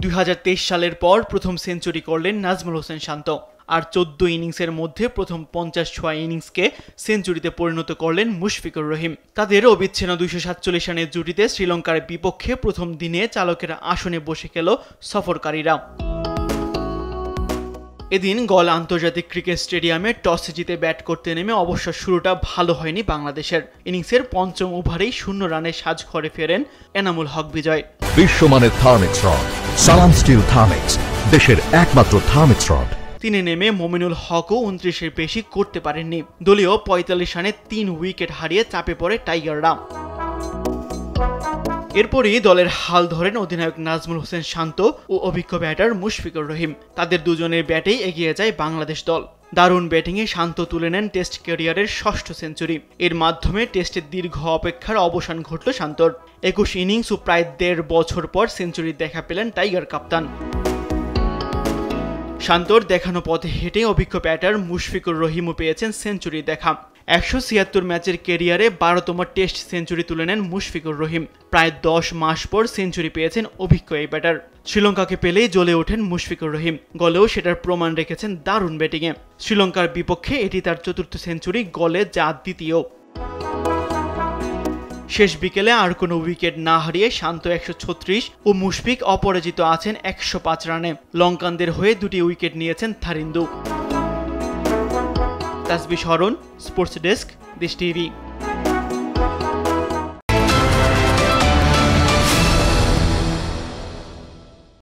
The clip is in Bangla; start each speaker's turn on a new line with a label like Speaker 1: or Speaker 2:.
Speaker 1: 2023 সালের পর প্রথম সেঞ্চুরি করলেন নাজমুল হোসেন শান্ত। আর 14 ইনিংসের মধ্যে প্রথম 50 ইনিংসকে সেঞ্চুরিতে পরিণত করলেন মুশফিকুর রহিম। তাদের অবিচ্ছিন্ন 247 রানের জুটিতে শ্রীলঙ্কার বিপক্ষে প্রথম দিনে চালকের আসনে বসে গেল সফরকারীরা। এদিন গল আন্তর্জাতিক ক্রিকেট স্টেডিয়ামে টস জিতে ব্যাট করতে নেমে অবশ্য শুরুটা ভালো হয়নি বাংলাদেশের। ইনিংসের পঞ্চম ওভারেই 0 রানে সাজঘরে ফেরেন এনামুল হক বিজয়।
Speaker 2: বিশ্বমানের থার্মিক্স রড, সালাম স্টিল থার্মিক্স, দেশের একমাত্র থার্মিক্স রড।
Speaker 1: তিনি নেমে মমিনুল হকও 29-এর বেশি করতে পারেননি। দলীয় 45 রানে 3 উইকেট হারিয়ে চাপে পড়ে টাইগাররা। এরপরই দলের হাল ধরেন অধিনায়ক নাজমুল হোসেন শান্ত ও অভিজ্ঞ ব্যাটার মুশফিকুর রহিম। তাদের দুজনের ব্যাটেই এগিয়ে যায় বাংলাদেশ দল। দারুণ ব্যাটিংয়ে শান্ত তুলে নেন টেস্ট ক্যারিয়ারের 6ষ্ঠ সেঞ্চুরি। এর মাধ্যমে টেস্টের দীর্ঘ অপেক্ষার অবসান ঘটল শান্তর। 21 ইনিংস ও প্রায় 1.5 বছর পর সেঞ্চুরির দেখা পেলেন টাইগার কাপ্তান। শান্তর দেখানো পথে হেঁটে অভিজ্ঞ ব্যাটার মুশফিকুর রহিমও পেয়েছেন সেঞ্চুরির দেখা। 176 ম্যাচের ক্যারিয়ারে 12তম টেস্ট সেঞ্চুরি তুলে নেন মুশফিকুর রহিম। প্রায় 10 মাস পর সেঞ্চুরি পেয়েছেন অভিজ্ঞ এই ব্যাটার। শ্রীলঙ্কাকে পেলেই জ্বলে ওঠেন মুশফিকুর রহিম। গলেও সেটার প্রমাণ রেখেছেন দারুণ ব্যাটিংয়ে। শ্রীলঙ্কার বিপক্ষে এটি তার 4র্থ সেঞ্চুরি, গলে যা দ্বিতীয়। শেষ বিকেলে আর কোনো উইকেট না হারিয়ে শান্ত 136 ও মুশফিক অপরাজিত আছেন 105 রানে। লঙ্কানদের হয়ে 2টি উইকেট নিয়েছেন থারিন্দু। তাসবিহ শরণ, স্পোর্টস ডেস্ক, দেশ টিভি।